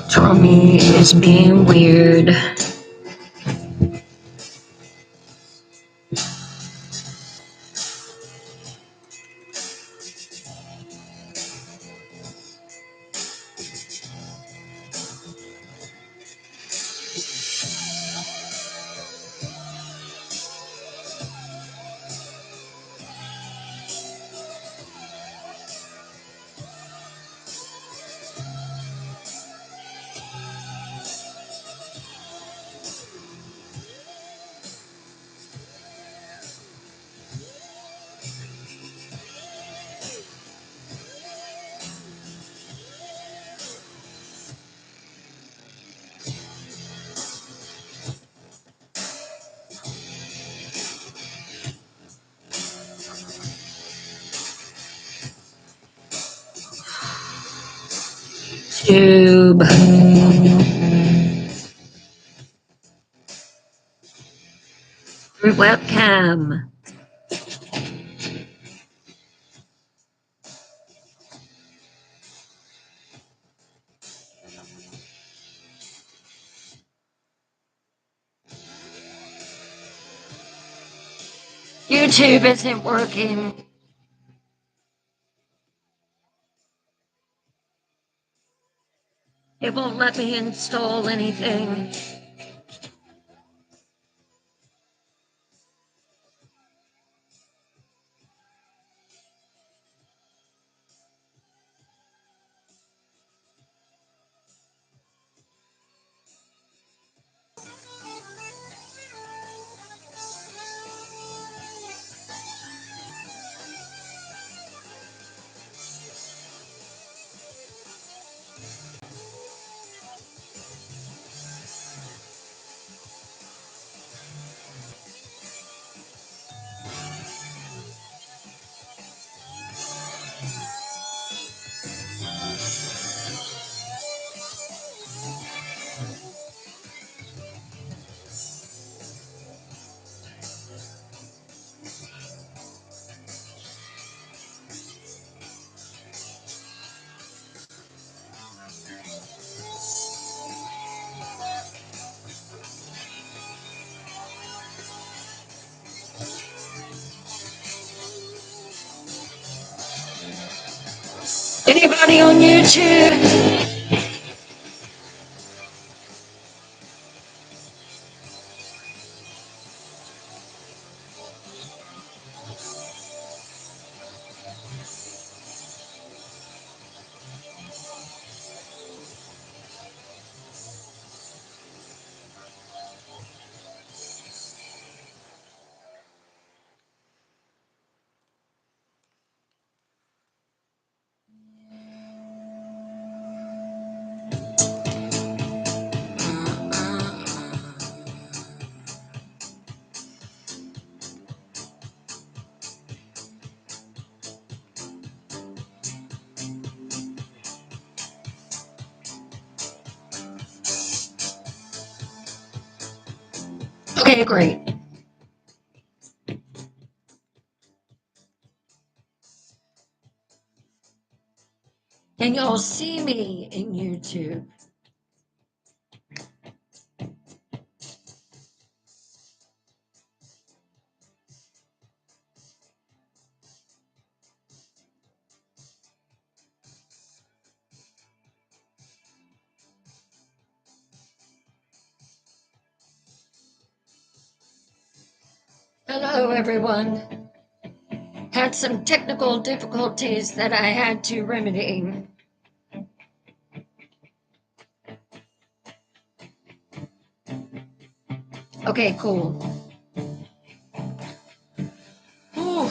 Tommy is being weird. Tube. Through webcam. YouTube isn't working. It won't let me install anything. Anybody on YouTube? Okay, great. Can y'all see me in YouTube? Hello, everyone. Had some technical difficulties that I had to remedy. Okay, cool. Whew.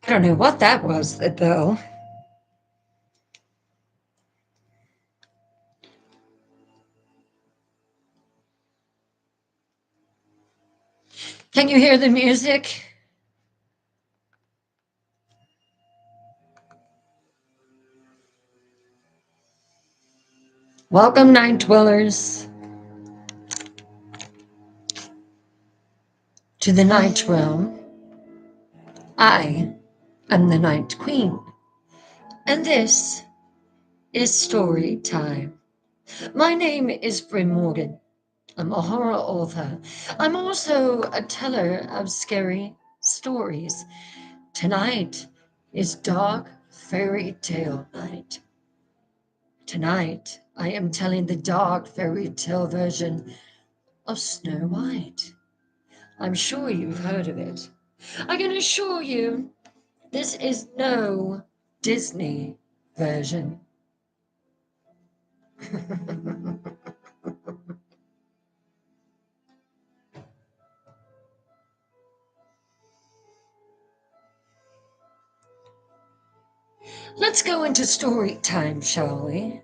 I don't know what that was, though. Can you hear the music? Welcome, Night Dwellers, to the Night Realm. I am the Night Queen, and this is story time. My name is Bryn Morgan. I'm a horror author. I'm also a teller of scary stories. Tonight is Dark Fairy Tale Night. Tonight, I am telling the dark fairy tale version of Snow White. I'm sure you've heard of it. I can assure you, this is no Disney version. Let's go into story time, shall we?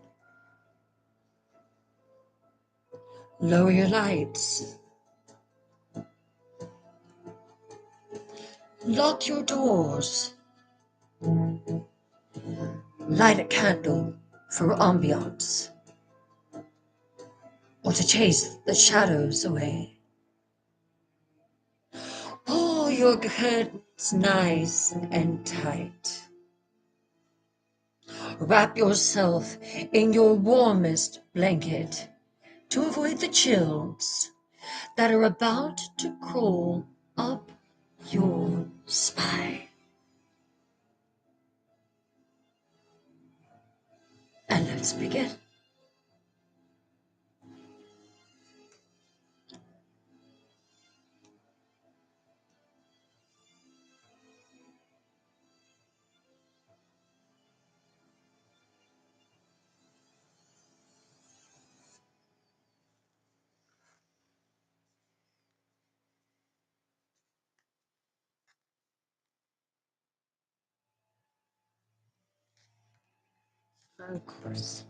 Lower your lights. Lock your doors. Light a candle for ambiance, or to chase the shadows away. Pull your curtains nice and tight. Wrap yourself in your warmest blanket to avoid the chills that are about to crawl up your spine. And let's begin. Of course.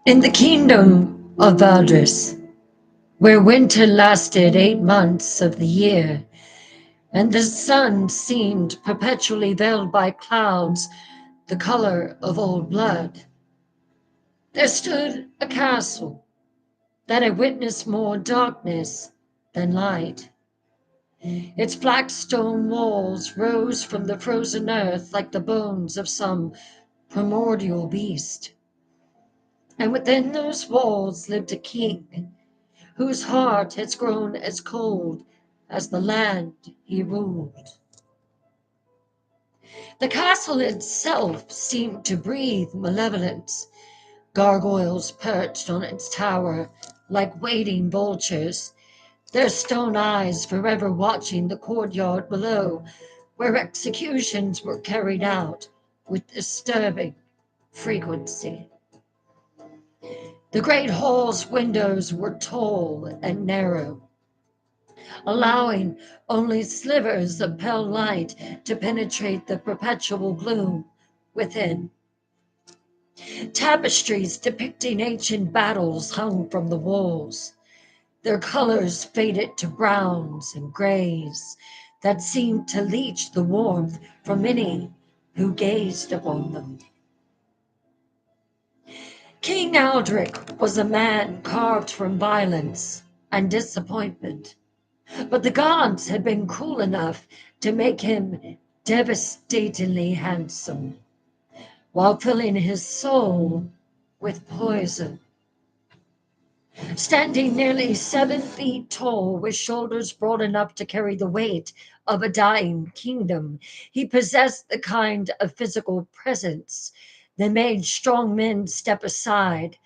In the kingdom of Valdris, where winter lasted 8 months of the year, and the sun seemed perpetually veiled by clouds the color of old blood, there stood a castle that had witnessed more darkness than light. Its black stone walls rose from the frozen earth like the bones of some primordial beast. And within those walls lived a king whose heart has grown as cold as the land he ruled. The castle itself seemed to breathe malevolence. Gargoyles perched on its tower like waiting vultures, their stone eyes forever watching the courtyard below, where executions were carried out with disturbing frequency. The great hall's windows were tall and narrow, allowing only slivers of pale light to penetrate the perpetual gloom within. Tapestries depicting ancient battles hung from the walls, their colors faded to browns and grays that seemed to leach the warmth from any who gazed upon them. King Aldrich was a man carved from violence and disappointment, but the gods had been cruel enough to make him devastatingly handsome, while filling his soul with poison. Standing nearly 7 feet tall, with shoulders broad enough to carry the weight of a dying kingdom, he possessed the kind of physical presence that made strong men step aside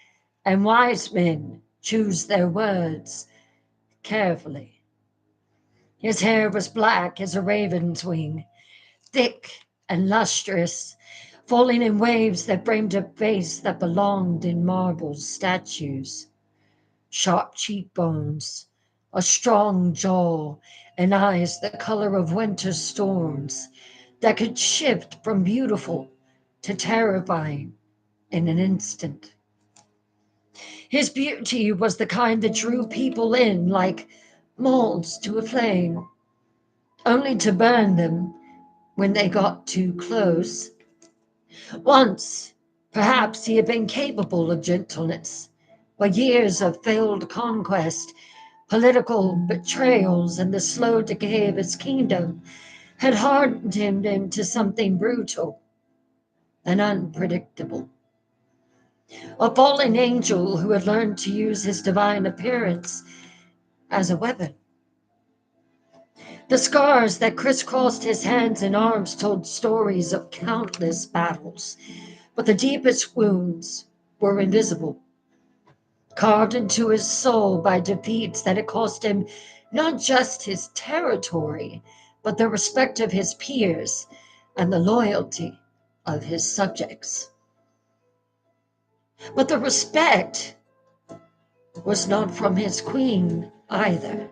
and wise men choose their words carefully. His hair was black as a raven's wing, thick and lustrous, falling in waves that framed a face that belonged in marble statues. Sharp cheekbones, a strong jaw, and eyes the color of winter storms that could shift from beautiful to terrifying in an instant. His beauty was the kind that drew people in like moths to a flame, only to burn them when they got too close. Once, perhaps he had been capable of gentleness, but years of failed conquest, political betrayals, and the slow decay of his kingdom had hardened him into something brutal and unpredictable. A fallen angel who had learned to use his divine appearance as a weapon. The scars that crisscrossed his hands and arms told stories of countless battles, but the deepest wounds were invisible, carved into his soul by defeats that had cost him not just his territory, but the respect of his peers and the loyalty of his subjects. But the respect was not from his queen either.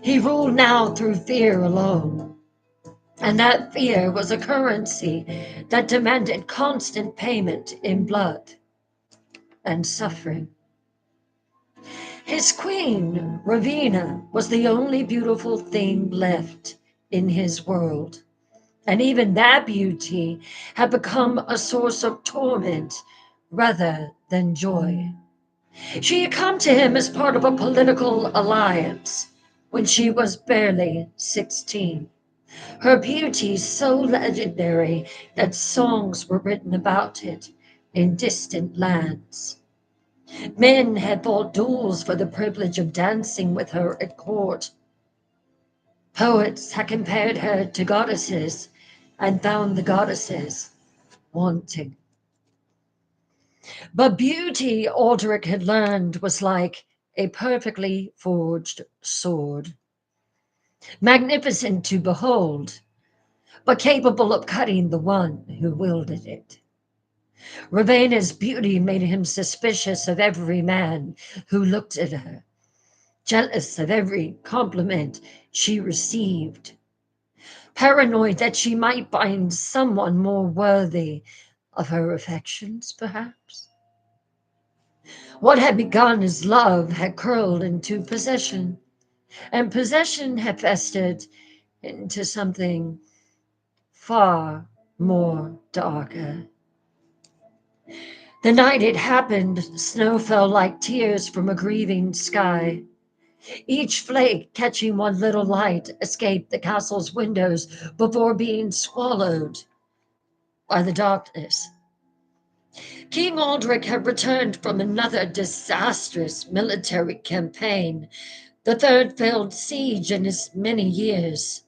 He ruled now through fear alone, and that fear was a currency that demanded constant payment in blood and suffering. His queen, Ravina, was the only beautiful thing left in his world, and even that beauty had become a source of torment rather than joy. She had come to him as part of a political alliance when she was barely 16. Her beauty so legendary that songs were written about it in distant lands. Men had fought duels for the privilege of dancing with her at court. Poets had compared her to goddesses and found the goddesses wanting. But beauty, Aldrich had learned, was like a perfectly forged sword, magnificent to behold, but capable of cutting the one who wielded it. Ravena's beauty made him suspicious of every man who looked at her, jealous of every compliment she received, paranoid that she might find someone more worthy of her affections, perhaps. What had begun as love had curled into possession, and possession had festered into something far more darker. The night it happened, snow fell like tears from a grieving sky. Each flake, catching one little light, escaped the castle's windows before being swallowed by the darkness. King Aldrich had returned from another disastrous military campaign, the third failed siege in his many years.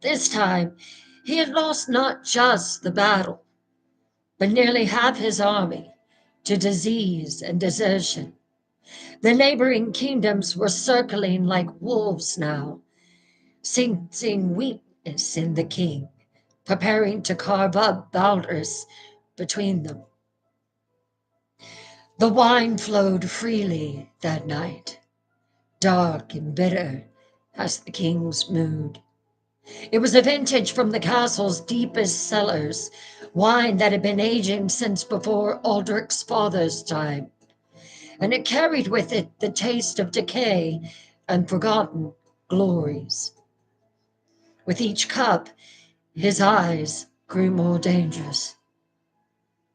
This time, he had lost not just the battle, but nearly half his army to disease and desertion. The neighboring kingdoms were circling like wolves now, sensing weakness in the king, preparing to carve up Baldur's between them. The wine flowed freely that night, dark and bitter as the king's mood. It was a vintage from the castle's deepest cellars, wine that had been aging since before Aldrich's father's time, and it carried with it the taste of decay and forgotten glories. With each cup, his eyes grew more dangerous,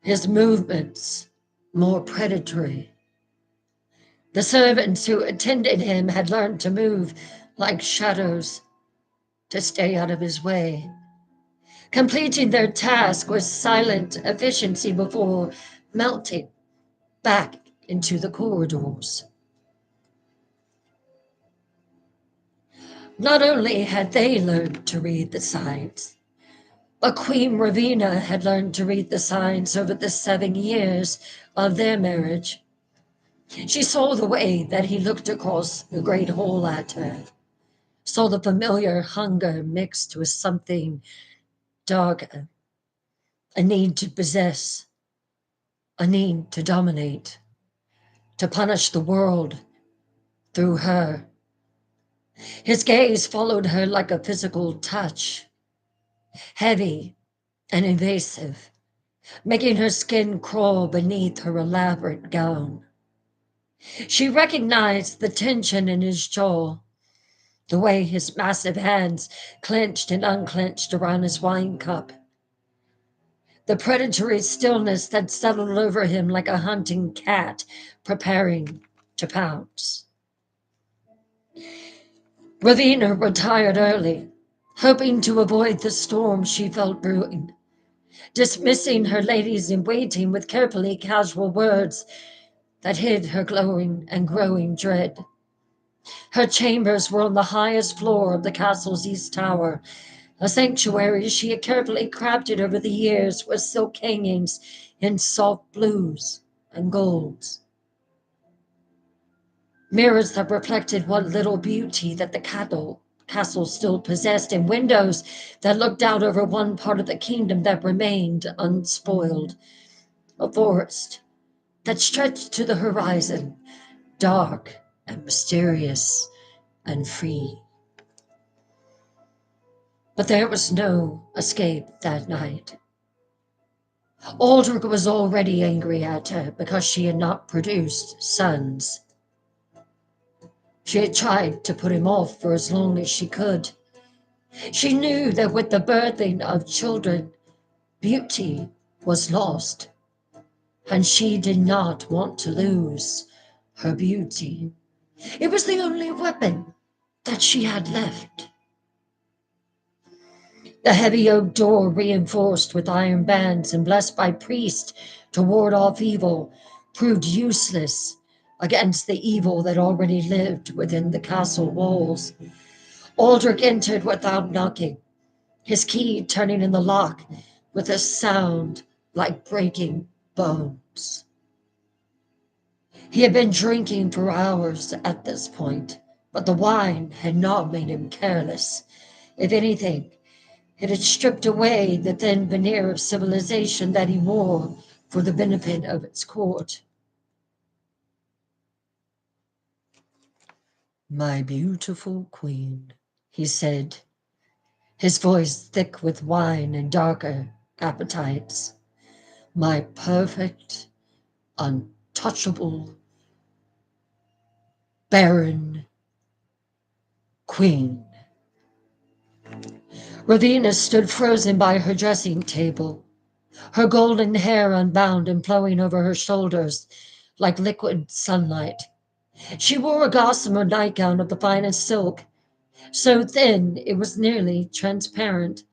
his movements more predatory. The servants who attended him had learned to move like shadows to stay out of his way, completing their task with silent efficiency before melting back into the corridors. Not only had they learned to read the signs, but Queen Ravina had learned to read the signs over the 7 years of their marriage. She saw the way that he looked across the great hall at her, saw the familiar hunger mixed with something darker, a need to possess, a need to dominate, to punish the world through her. His gaze followed her like a physical touch, heavy and invasive, making her skin crawl beneath her elaborate gown. She recognized the tension in his jaw, the way his massive hands clenched and unclenched around his wine cup, the predatory stillness that settled over him like a hunting cat preparing to pounce. Ravina retired early, hoping to avoid the storm she felt brewing, dismissing her ladies-in-waiting with carefully casual words that hid her glowing and growing dread. Her chambers were on the highest floor of the castle's east tower, a sanctuary she had carefully crafted over the years with silk hangings in soft blues and golds, mirrors that reflected what little beauty that the castle still possessed, and windows that looked out over one part of the kingdom that remained unspoiled, a forest that stretched to the horizon, dark and mysterious and free. But there was no escape that night. Aldrich was already angry at her because she had not produced sons. She had tried to put him off for as long as she could. She knew that with the birthing of children, beauty was lost, and she did not want to lose her beauty. It was the only weapon that she had left. The heavy oak door, reinforced with iron bands and blessed by priests to ward off evil, proved useless against the evil that already lived within the castle walls. Aldrich entered without knocking, his key turning in the lock with a sound like breaking bones. He had been drinking for hours at this point, but the wine had not made him careless. If anything, it had stripped away the thin veneer of civilization that he wore for the benefit of its court. "My beautiful queen," he said, his voice thick with wine and darker appetites. "My perfect, untouchable, barren queen." Ravina stood frozen by her dressing table, her golden hair unbound and flowing over her shoulders like liquid sunlight. She wore a gossamer nightgown of the finest silk, so thin it was nearly transparent,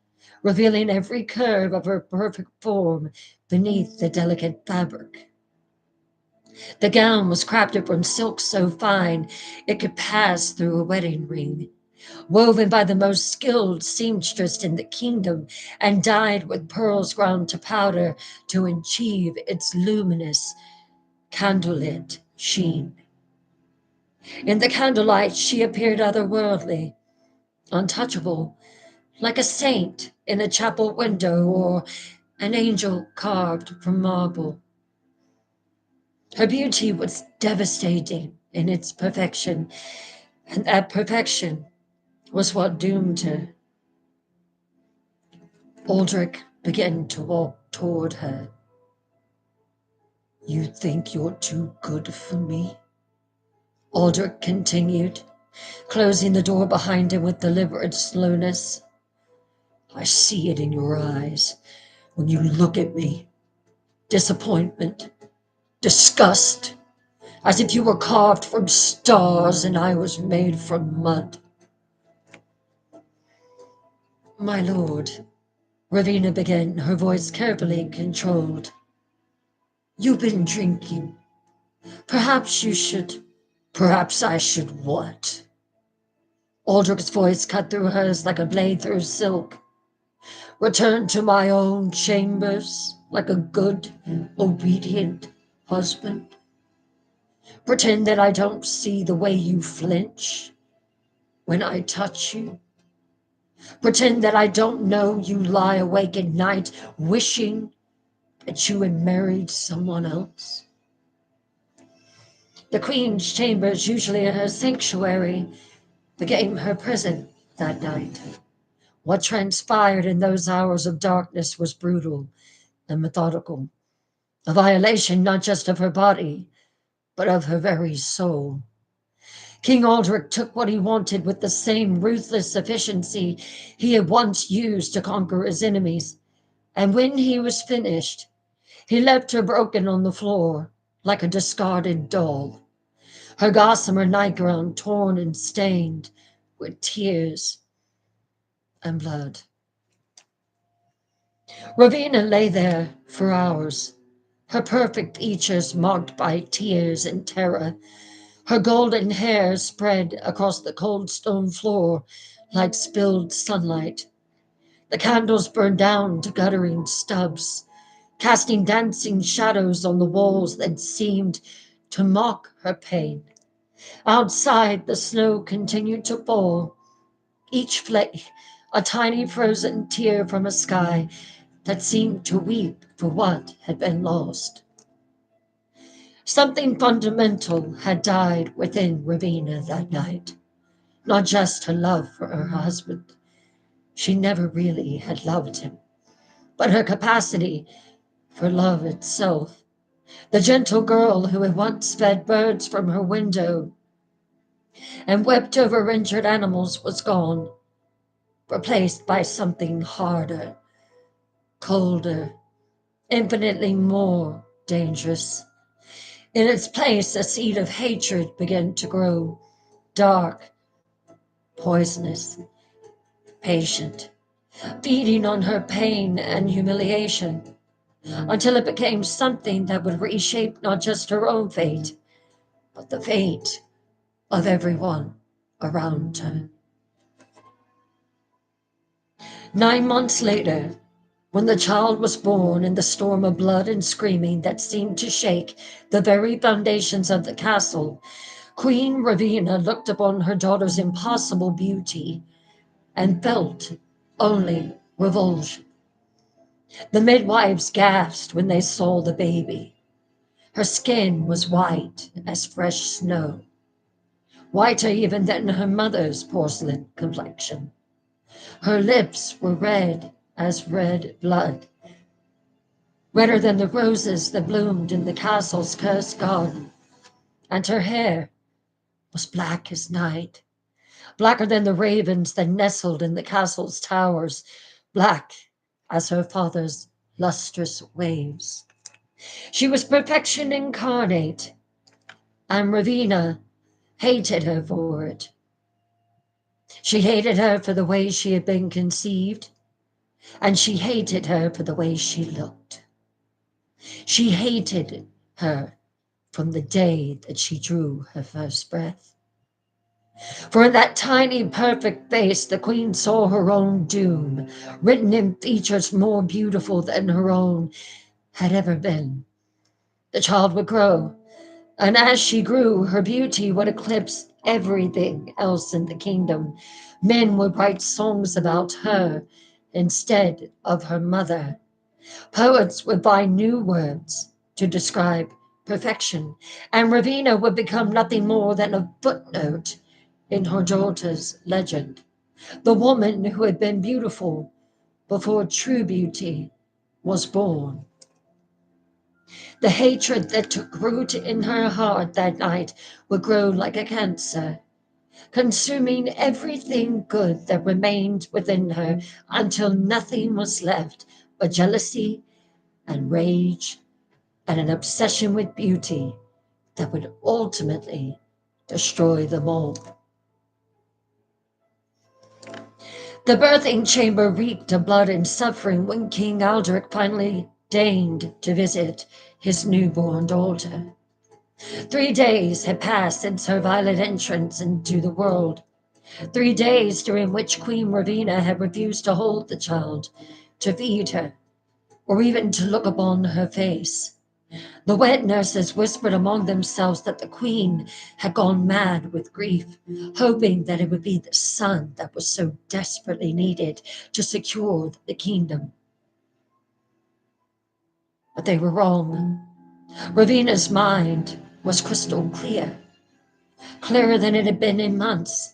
revealing every curve of her perfect form beneath the delicate fabric. The gown was crafted from silk so fine it could pass through a wedding ring, woven by the most skilled seamstress in the kingdom and dyed with pearls ground to powder to achieve its luminous, candlelit sheen. In the candlelight she appeared otherworldly, untouchable, like a saint in a chapel window or an angel carved from marble. Her beauty was devastating in its perfection, and that perfection was what doomed her. Aldrich began to walk toward her. "You think you're too good for me?" Aldrich continued, closing the door behind him with deliberate slowness. "I see it in your eyes when you look at me. Disappointment, disgust, as if you were carved from stars and I was made from mud." "My lord," Ravina began, her voice carefully controlled, "you've been drinking. Perhaps I should what? Aldrich's voice cut through hers like a blade through silk. Return to my own chambers like a good, obedient husband. Pretend that I don't see the way you flinch when I touch you. Pretend that I don't know you lie awake at night wishing that you had married someone else. The Queen's chambers, usually her sanctuary, became her prison that night. What transpired in those hours of darkness was brutal and methodical, a violation not just of her body, but of her very soul. King Aldrich took what he wanted with the same ruthless efficiency he had once used to conquer his enemies, and when he was finished, he left her broken on the floor like a discarded doll, her gossamer nightgown torn and stained with tears and blood. Rowena lay there for hours, her perfect features marked by tears and terror, her golden hair spread across the cold stone floor like spilled sunlight. The candles burned down to guttering stubs, casting dancing shadows on the walls that seemed to mock her pain. Outside, the snow continued to fall, each flake a tiny frozen tear from a sky that seemed to weep for what had been lost. Something fundamental had died within Rowena that night, not just her love for her husband. She never really had loved him, but her capacity for love itself. The gentle girl who had once fed birds from her window and wept over injured animals was gone, replaced by something harder, colder, infinitely more dangerous. In its place, a seed of hatred began to grow, dark, poisonous, patient, feeding on her pain and humiliation, until it became something that would reshape not just her own fate, but the fate of everyone around her. 9 months later, when the child was born in the storm of blood and screaming that seemed to shake the very foundations of the castle, Queen Rowena looked upon her daughter's impossible beauty and felt only revulsion. The midwives gasped when they saw the baby. Her skin was white as fresh snow, whiter even than her mother's porcelain complexion. Her lips were red as red blood, redder than the roses that bloomed in the castle's cursed garden, and her hair was black as night, blacker than the ravens that nestled in the castle's towers, black as her father's lustrous waves. She was perfection incarnate, and Rowena hated her for it. She hated her for the way she had been conceived, and she hated her for the way she looked. She hated her from the day that she drew her first breath. For in that tiny, perfect face, the queen saw her own doom, written in features more beautiful than her own had ever been. The child would grow, and as she grew, her beauty would eclipse everything else in the kingdom. Men would write songs about her instead of her mother. Poets would find new words to describe perfection, and Rowena would become nothing more than a footnote in her daughter's legend. The woman who had been beautiful before true beauty was born. The hatred that took root in her heart that night would grow like a cancer, consuming everything good that remained within her until nothing was left but jealousy and rage and an obsession with beauty that would ultimately destroy them all. The birthing chamber reeked of blood and suffering when King Aldrich finally deigned to visit his newborn daughter. 3 days had passed since her violent entrance into the world. 3 days during which Queen Ravina had refused to hold the child, to feed her, or even to look upon her face. The wet nurses whispered among themselves that the queen had gone mad with grief, hoping that it would be the son that was so desperately needed to secure the kingdom. But they were wrong. Ravina's mind was crystal clear, clearer than it had been in months.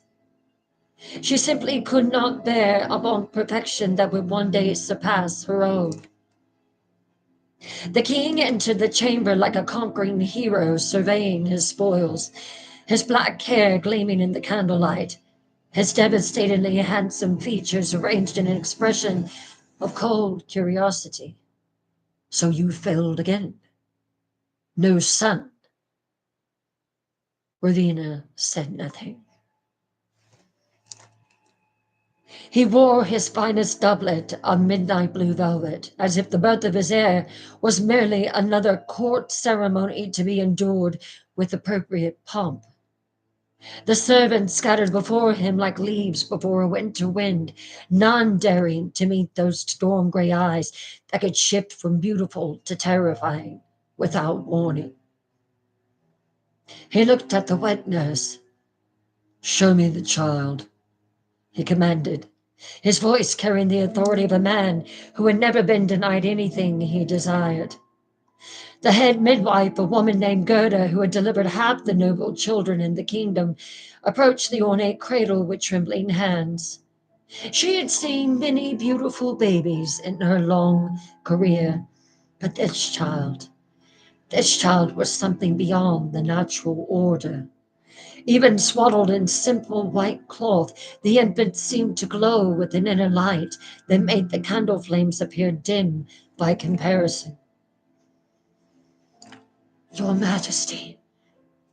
She simply could not bear upon perfection that would one day surpass her own. The king entered the chamber like a conquering hero surveying his spoils, his black hair gleaming in the candlelight, his devastatingly handsome features arranged in an expression of cold curiosity. So you failed again? No son? Ravina said nothing. He wore his finest doublet of midnight blue velvet, as if the birth of his heir was merely another court ceremony to be endured with appropriate pomp. The servants scattered before him like leaves before a winter wind, none daring to meet those storm gray eyes that could shift from beautiful to terrifying without warning. He looked at the wet nurse. "Show me the child," he commanded, his voice carrying the authority of a man who had never been denied anything he desired. The head midwife, a woman named Gerda, who had delivered half the noble children in the kingdom, approached the ornate cradle with trembling hands. She had seen many beautiful babies in her long career, but this child was something beyond the natural order. Even swaddled in simple white cloth, the infant seemed to glow with an inner light that made the candle flames appear dim by comparison. "Your Majesty,"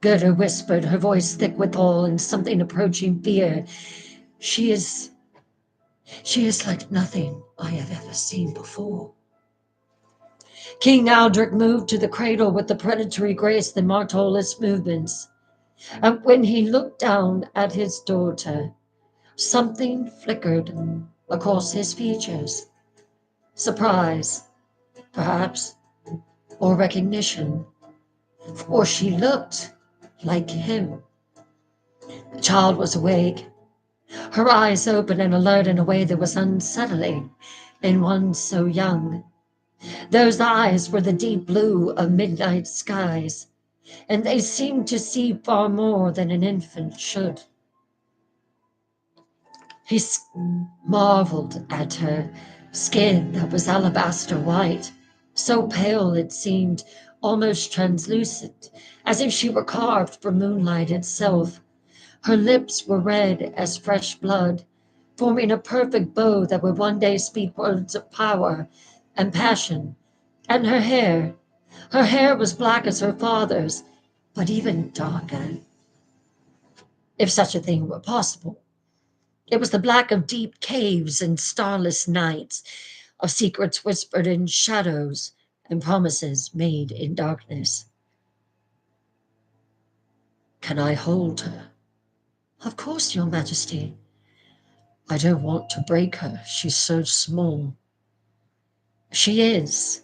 Gerda whispered, her voice thick with awe and something approaching fear. She is like nothing I have ever seen before." King Aldrich moved to the cradle with the predatory grace that marked all his movements. And when he looked down at his daughter, something flickered across his features. Surprise, perhaps, or recognition, for she looked like him. The child was awake, her eyes open and alert in a way that was unsettling in one so young. Those eyes were the deep blue of midnight skies, and they seemed to see far more than an infant should. He marveled at her skin that was alabaster white, so pale it seemed almost translucent, as if she were carved from moonlight itself. Her lips were red as fresh blood, forming a perfect bow that would one day speak words of power and passion. And her hair was black as her father's, but even darker, if such a thing were possible. It was the black of deep caves and starless nights, of secrets whispered in shadows and promises made in darkness. "Can I hold her?" "Of course, Your Majesty." "I don't want to break her. She's so small." "She is."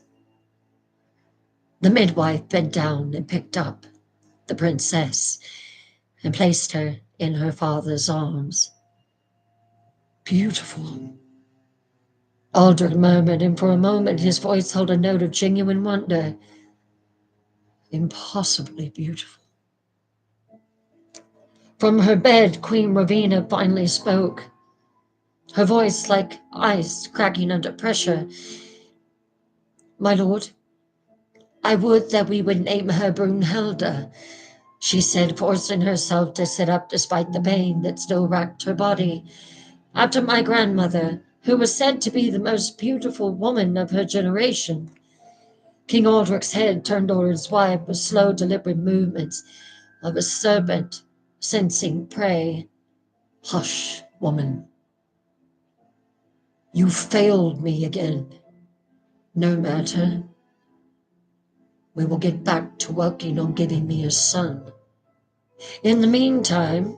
The midwife bent down and picked up the princess and placed her in her father's arms. "Beautiful," Aldrich murmured, and for a moment his voice held a note of genuine wonder. "Impossibly beautiful." From her bed, Queen Ravina finally spoke, her voice like ice cracking under pressure. "My lord, I would that we would name her Brunhilde," she said, forcing herself to sit up despite the pain that still racked her body. "After my grandmother, who was said to be the most beautiful woman of her generation." King Aldrich's head turned toward his wife with slow, deliberate movements of a serpent sensing prey. "Hush, woman. You failed me again. No matter. we will get back to working on giving me a son. In the meantime,